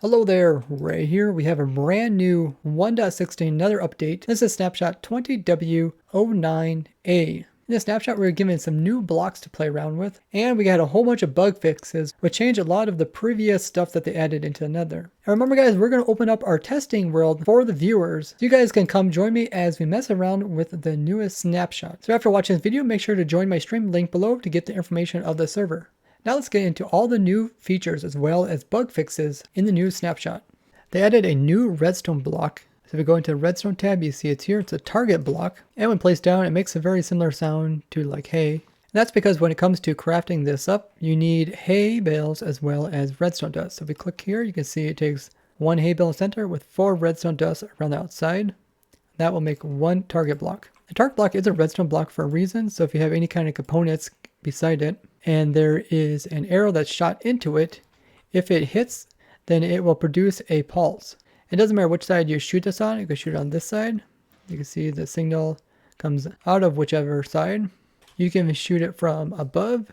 Hello there, Ray here. We have a brand new 1.16 Nether update. This is Snapshot 20W09A. In this snapshot, we were given some new blocks to play around with, and we got a whole bunch of bug fixes, which changed a lot of the previous stuff that they added into the Nether. And remember guys, we're going to open up our testing world for the viewers, so you guys can come join me as we mess around with the newest snapshot. So after watching this video, make sure to join my stream link below to get the information of the server. Now let's get into all the new features as well as bug fixes in the new snapshot. They added a new redstone block. So if you go into the redstone tab, you see it's here. It's a target block. And when placed down, it makes a very similar sound to like hay. And that's because when it comes to crafting this up, you need hay bales as well as redstone dust. So if we click here, you can see it takes one hay bale center with 4 redstone dust around the outside. That will make one target block. The target block is a redstone block for a reason. So if you have any kind of components beside it, and there is an arrow that's shot into it, if it hits, then it will produce a pulse. It doesn't matter which side you shoot this on. You can shoot it on this side. You can see the signal comes out of whichever side. You can shoot it from above,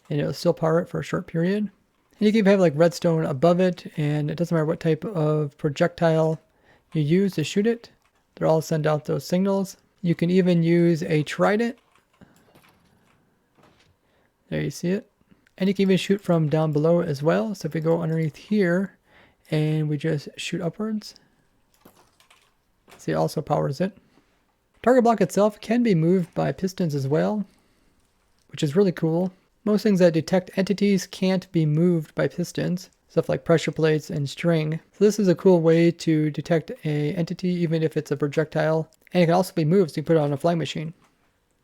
and it'll still power it for a short period. And you can have like redstone above it, and it doesn't matter what type of projectile you use to shoot it. They'll all send out those signals. You can even use a trident. There you see it. And you can even shoot from down below as well. So if we go underneath here and we just shoot upwards, see it also powers it. Target block itself can be moved by pistons as well, which is really cool. Most things that detect entities can't be moved by pistons, stuff like pressure plates and string. So this is a cool way to detect an entity even if it's a projectile. And it can also be moved, so you put it on a flying machine.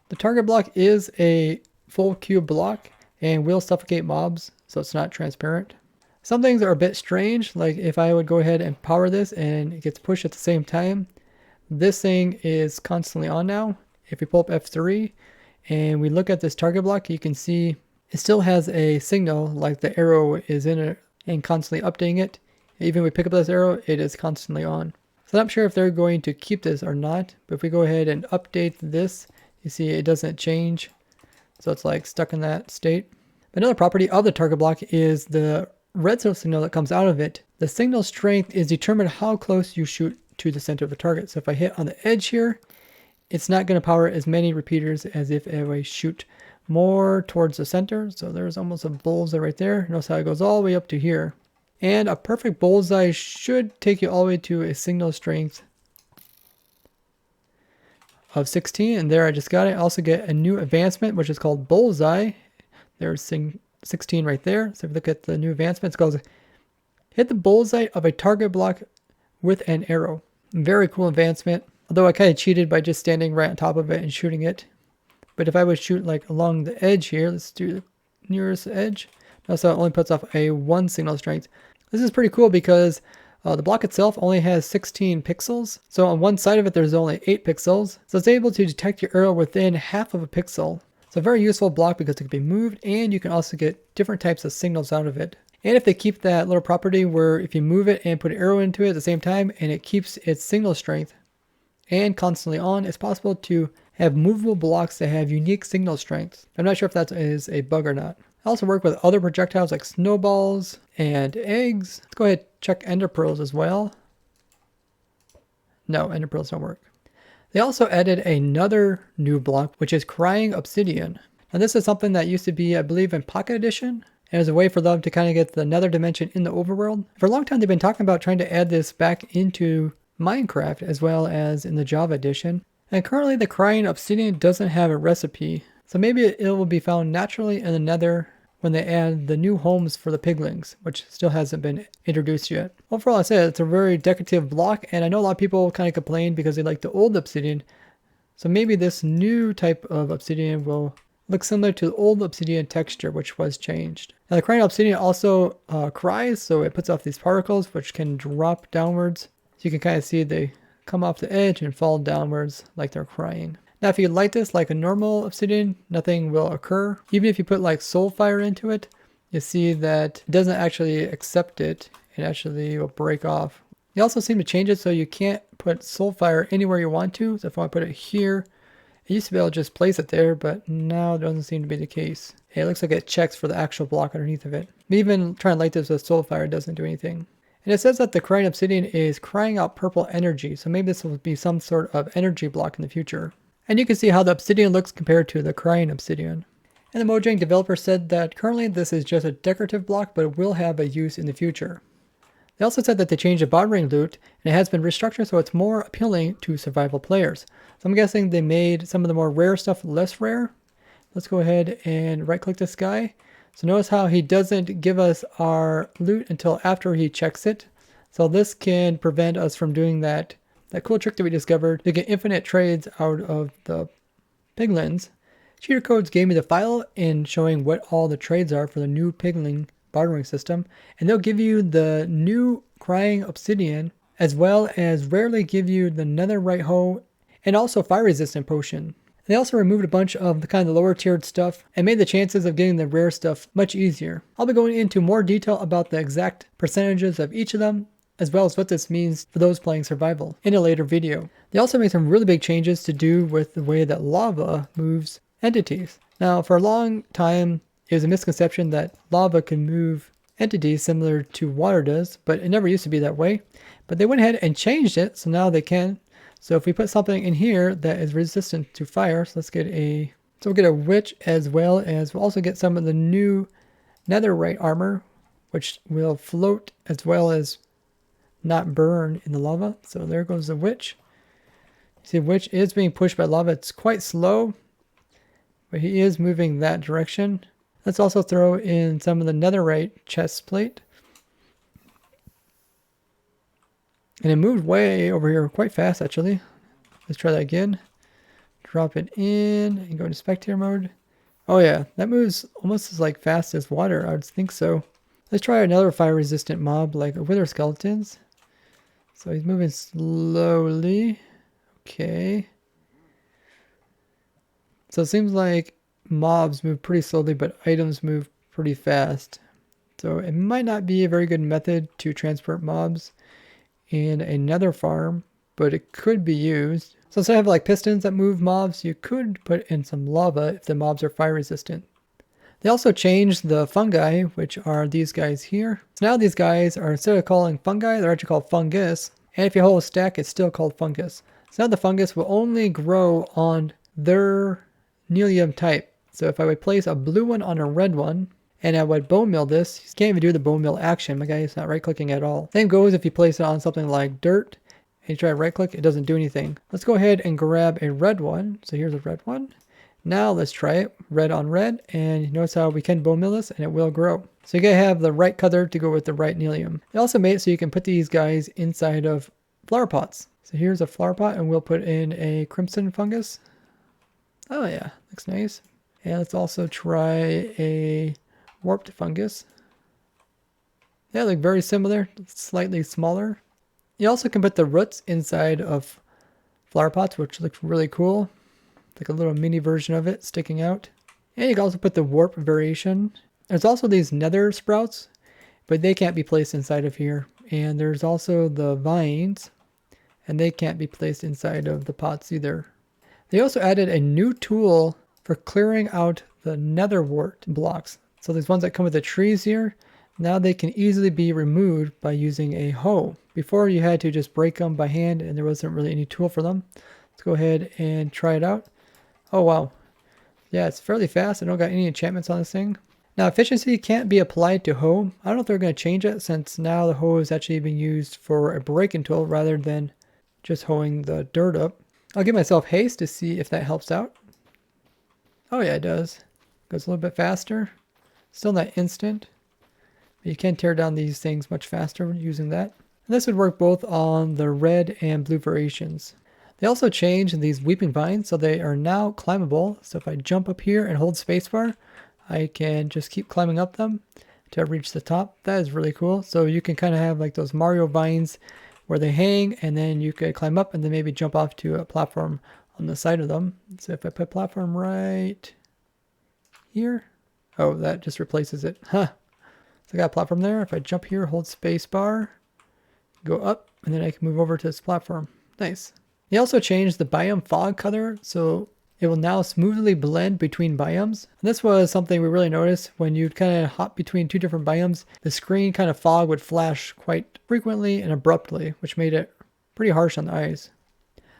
The target block is a full cube block and will suffocate mobs, so it's not transparent. Some things are a bit strange, like if I would go ahead and power this and it gets pushed at the same time, this thing is constantly on now. If we pull up F3 and we look at this target block, you can see it still has a signal like the arrow is in it and constantly updating it. Even if we pick up this arrow, it is constantly on. So I'm not sure if they're going to keep this or not, but if we go ahead and update this, you see it doesn't change. So it's like stuck in that state. Another property of the target block is the redstone signal that comes out of it. The signal strength is determined how close you shoot to the center of the target. So if I hit on the edge here, it's not going to power as many repeaters as if I shoot more towards the center. So there's almost a bullseye right there. Notice how it goes all the way up to here. And a perfect bullseye should take you all the way to a signal strength of 16, and there I just got it. I also get a new advancement which is called bullseye. There's 16 right there. So if you look at the new advancement, it goes hit the bullseye of a target block with an arrow. Very cool advancement, although I kind of cheated by just standing right on top of it and shooting it. But if I would shoot like along the edge here, let's do the nearest edge. Notice how it only puts off a 1 signal strength. This is pretty cool because the block itself only has 16 pixels. So on one side of it, there's only 8 pixels. So it's able to detect your arrow within half of a pixel. So a very useful block because it can be moved and you can also get different types of signals out of it. And if they keep that little property where if you move it and put an arrow into it at the same time and it keeps its signal strength and constantly on, it's possible to have movable blocks that have unique signal strengths. I'm not sure if that is a bug or not. I also work with other projectiles like snowballs and eggs. Let's go ahead and check ender pearls as well. No, ender pearls don't work. They also added another new block, which is crying obsidian. Now this is something that used to be, I believe, in Pocket Edition. And as a way for them to kind of get the nether dimension in the overworld. For a long time, they've been talking about trying to add this back into Minecraft as well as in the Java edition. And currently the crying obsidian doesn't have a recipe. So maybe it will be found naturally in the nether when they add the new homes for the piglins, which still hasn't been introduced yet. Overall, I said it's a very decorative block, and I know a lot of people kind of complain because they like the old obsidian. So maybe this new type of obsidian will look similar to the old obsidian texture, which was changed. Now the crying obsidian also cries, so it puts off these particles, which can drop downwards. So you can kind of see they come off the edge and fall downwards like they're crying. Now if you light this like a normal obsidian, nothing will occur. Even if you put like soul fire into it, you see that it doesn't actually accept it. It actually will break off. You also seem to change it so you can't put soul fire anywhere you want to. So if I want to put it here, it used to be able to just place it there, but now it doesn't seem to be the case. It looks like it checks for the actual block underneath of it. But even trying to light this with Soulfire doesn't do anything. And it says that the crying obsidian is crying out purple energy, so maybe this will be some sort of energy block in the future. And you can see how the obsidian looks compared to the crying obsidian. And the Mojang developer said that currently this is just a decorative block, but it will have a use in the future. They also said that they changed the bartering loot, and it has been restructured so it's more appealing to survival players. So I'm guessing they made some of the more rare stuff less rare. Let's go ahead and right click this guy. So notice how he doesn't give us our loot until after he checks it. So this can prevent us from doing that cool trick that we discovered to get infinite trades out of the piglins. Cheater Codes gave me the file in showing what all the trades are for the new Piglin bartering system, and they'll give you the new crying obsidian as well as rarely give you the netherite hoe and also fire resistant potion. They also removed a bunch of the kind of lower tiered stuff and made the chances of getting the rare stuff much easier. I'll be going into more detail about the exact percentages of each of them, as well as what this means for those playing survival in a later video. They also made some really big changes to do with the way that lava moves entities. Now, for a long time, it was a misconception that lava can move entities similar to water does, but it never used to be that way. But they went ahead and changed it, so now they can. So if we put something in here that is resistant to fire, so we'll get a witch, as well as we'll also get some of the new netherite armor, which will float as well as not burn in the lava. So there goes the witch. See, witch is being pushed by lava. It's quite slow, but he is moving that direction. Let's also throw in some of the netherite chest plate. And it moved way over here quite fast, actually. Let's try that again. Drop it in and go into spectator mode. Oh yeah, that moves almost as like fast as water. I would think so. Let's try another fire resistant mob like a wither skeletons. So he's moving slowly. Okay. So it seems like mobs move pretty slowly, but items move pretty fast. So it might not be a very good method to transport mobs in a nether farm, but it could be used. So instead of like pistons that move mobs, you could put in some lava if the mobs are fire resistant. They also changed the fungi, which are these guys here. So now these guys are, instead of calling fungi, they're actually called fungus. And if you hold a stack, it's still called fungus. So now the fungus will only grow on their nelium type. So if I would place a blue one on a red one, and I would bone mill this, you can't even do the bone mill action. My guy is not right clicking at all. Same goes if you place it on something like dirt, and you try to right click, it doesn't do anything. Let's go ahead and grab a red one. So here's a red one. Now let's try it, red on red, and notice how we can bone mill this and it will grow. So you gotta have the right color to go with the right nelium. They also made it so you can put these guys inside of flower pots. So here's a flower pot and we'll put in a crimson fungus. Oh yeah, looks nice. And let's also try a warped fungus. They look very similar, slightly smaller. You also can put the roots inside of flower pots, which looks really cool. Like a little mini version of it sticking out. And you can also put the warp variation. There's also these nether sprouts, but they can't be placed inside of here. And there's also the vines, and they can't be placed inside of the pots either. They also added a new tool for clearing out the nether wart blocks. So these ones that come with the trees here, now they can easily be removed by using a hoe. Before you had to just break them by hand and there wasn't really any tool for them. Let's go ahead and try it out. Oh wow. Yeah, it's fairly fast. I don't got any enchantments on this thing. Now efficiency can't be applied to hoe. I don't know if they're going to change it since now the hoe is actually being used for a breaking tool rather than just hoeing the dirt up. I'll give myself haste to see if that helps out. Oh yeah, it does. Goes a little bit faster. Still not instant. But you can tear down these things much faster using that. And this would work both on the red and blue variations. They also changed these weeping vines so they are now climbable. So if I jump up here and hold spacebar, I can just keep climbing up them to reach the top. That is really cool. So you can kind of have like those Mario vines where they hang and then you could climb up and then maybe jump off to a platform on the side of them. So if I put platform right here, oh, that just replaces it. Huh. So I got a platform there. If I jump here, hold spacebar, go up, and then I can move over to this platform. Nice. They also changed the biome fog color. So it will now smoothly blend between biomes. And this was something we really noticed when you'd kind of hop between two different biomes. The screen kind of fog would flash quite frequently and abruptly, which made it pretty harsh on the eyes.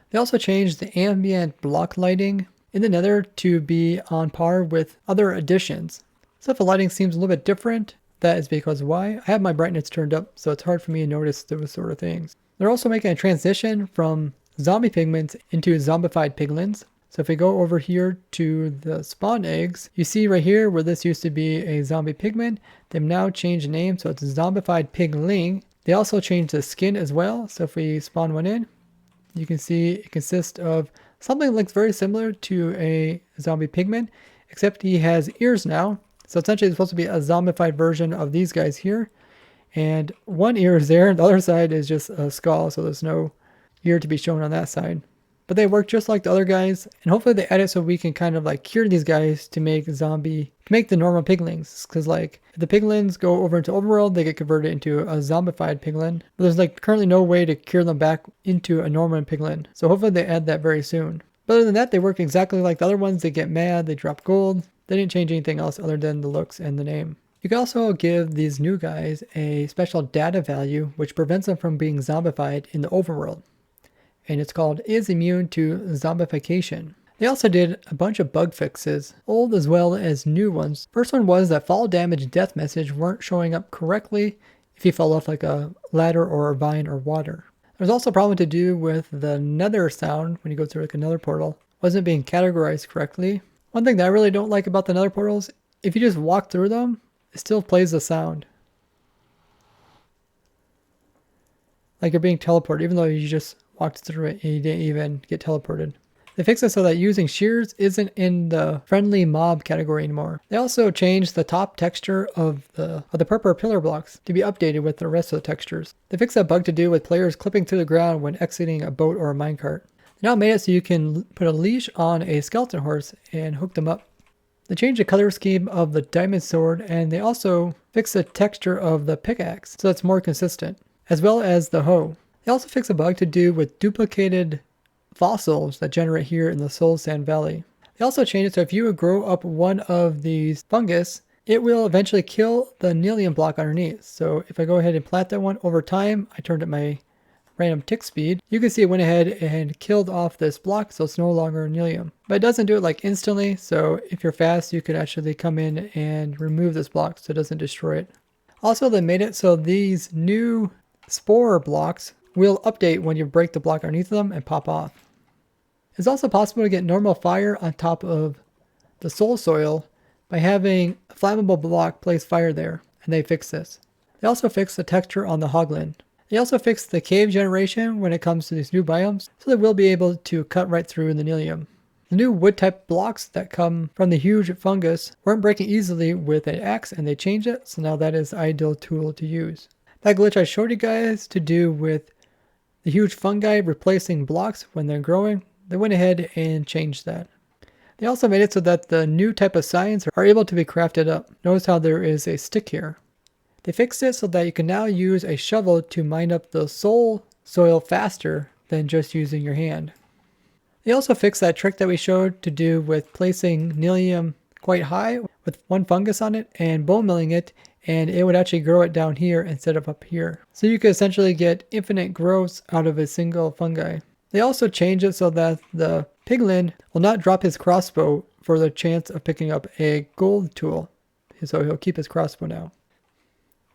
They also changed the ambient block lighting in the Nether to be on par with other additions. So if the lighting seems a little bit different, that is because why? I have my brightness turned up, so it's hard for me to notice those sort of things. They're also making a transition from zombie pigments into zombified piglins. So if we go over here to the spawn eggs, you see right here where this used to be a zombie pigment, they've now changed the name, so it's zombified pigling. They also changed the skin as well. So if we spawn one in, you can see it consists of something that looks very similar to a zombie pigment, except he has ears now. So essentially it's supposed to be a zombified version of these guys here. And one ear is there, and the other side is just a skull, so there's no ear to be shown on that side. But they work just like the other guys, and hopefully they edit so we can kind of like cure these guys to make the normal piglings. Because like if the piglins go over into overworld, they get converted into a zombified piglin. But there's like currently no way to cure them back into a normal piglin. So hopefully they add that very soon. But other than that, they work exactly like the other ones. They get mad, they drop gold. They didn't change anything else other than the looks and the name. You can also give these new guys a special data value which prevents them from being zombified in the overworld. And it's called is immune to zombification. They also did a bunch of bug fixes, old as well as new ones. First one was that fall damage death message weren't showing up correctly if you fell off like a ladder or a vine or water. There's also a problem to do with the nether sound when you go through like a nether portal. Wasn't being categorized correctly. One thing that I really don't like about the nether portals, if you just walk through them, it still plays the sound. Like you're being teleported, even though you just walked through it and you didn't even get teleported. They fixed it so that using shears isn't in the friendly mob category anymore. They also changed the top texture of the purple pillar blocks to be updated with the rest of the textures. They fixed that bug to do with players clipping through the ground when exiting a boat or a minecart. They now made it so you can put a leash on a skeleton horse and hook them up. They changed the color scheme of the diamond sword, and they also fixed the texture of the pickaxe so it's more consistent, as well as the hoe. They also fixed a bug to do with duplicated fossils that generate here in the Soul Sand Valley. They also changed it so if you grow up one of these fungus, it will eventually kill the annealing block underneath. So if I go ahead and plant that one over time, I turned up my random tick speed, you can see it went ahead and killed off this block, so it's no longer annealing. But it doesn't do it like instantly, so if you're fast, you could actually come in and remove this block so it doesn't destroy it. Also, they made it so these new spore blocks will update when you break the block underneath them and pop off. It's also possible to get normal fire on top of the soul soil by having a flammable block place fire there, and they fixed this. They also fixed the texture on the hoglin. They also fixed the cave generation when it comes to these new biomes, so they will be able to cut right through in the Nilium. The new wood type blocks that come from the huge fungus weren't breaking easily with an axe, and they changed it, so now that is the ideal tool to use. That glitch I showed you guys to do with the huge fungi replacing blocks when they're growing, they went ahead and changed that. They also made it so that the new type of signs are able to be crafted up. Notice how there is a stick here. They fixed it so that you can now use a shovel to mine up the soul soil faster than just using your hand. They also fixed that trick that we showed to do with placing Nilium quite high with one fungus on it and bone milling it, and it would actually grow it down here instead of up here. So you could essentially get infinite growths out of a single fungi. They also changed it so that the piglin will not drop his crossbow for the chance of picking up a gold tool. So he'll keep his crossbow now.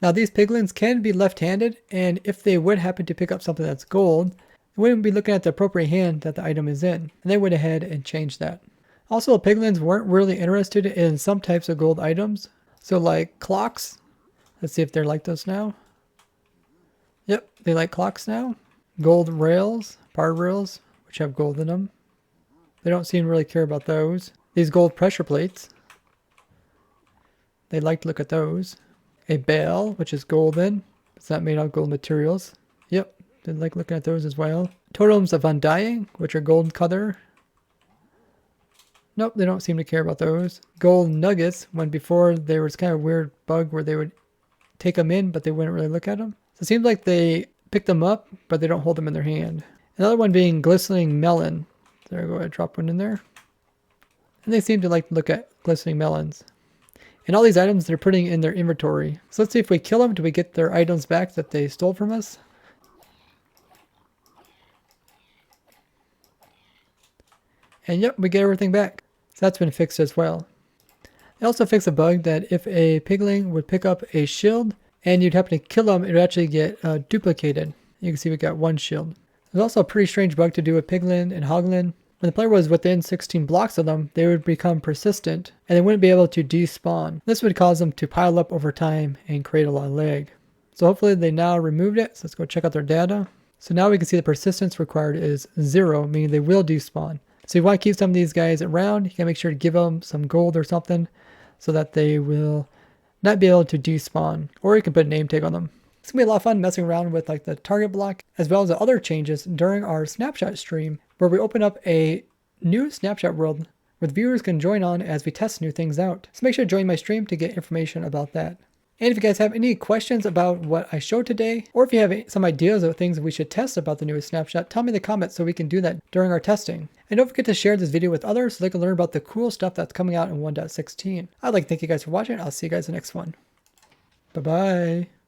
Now these piglins can be left-handed, and if they would happen to pick up something that's gold, they wouldn't be looking at the appropriate hand that the item is in, and they went ahead and changed that. Also, the piglins weren't really interested in some types of gold items, so like clocks. Let's see if they're like those now. Yep, they like clocks now. Gold rails, power rails, which have gold in them. They don't seem to really care about those. These gold pressure plates. They like to look at those. A bell, which is golden. It's not made out of gold materials. Yep, they like looking at those as well. Totems of undying, which are golden color. Nope, they don't seem to care about those. Gold nuggets, when before there was kind of a weird bug where they would take them in, but they wouldn't really look at them. So it seems like they pick them up, but they don't hold them in their hand. Another one being glistening melon. So I'll go ahead and drop one in there. And they seem to like to look at glistening melons. And all these items they're putting in their inventory. So let's see if we kill them, do we get their items back that they stole from us? And yep, we get everything back. So that's been fixed as well. They also fixed a bug that if a piglin would pick up a shield and you'd happen to kill them, it would actually get duplicated. You can see we got one shield. There's also a pretty strange bug to do with piglin and hoglin. When the player was within 16 blocks of them, they would become persistent and they wouldn't be able to despawn. This would cause them to pile up over time and create a lot of lag. So hopefully they now removed it. So let's go check out their data. So now we can see the persistence required is 0, meaning they will despawn. So you want to keep some of these guys around. You can make sure to give them some gold or something so that they will not be able to despawn. Or you can put a name tag on them. It's going to be a lot of fun messing around with like the target block as well as the other changes during our Snapshot stream where we open up a new Snapshot world where the viewers can join on as we test new things out. So make sure to join my stream to get information about that. And if you guys have any questions about what I showed today, or if you have some ideas of things we should test about the newest Snapshot, tell me in the comments so we can do that during our testing. And don't forget to share this video with others so they can learn about the cool stuff that's coming out in 1.16. I'd like to thank you guys for watching. I'll see you guys in the next one. Bye-bye.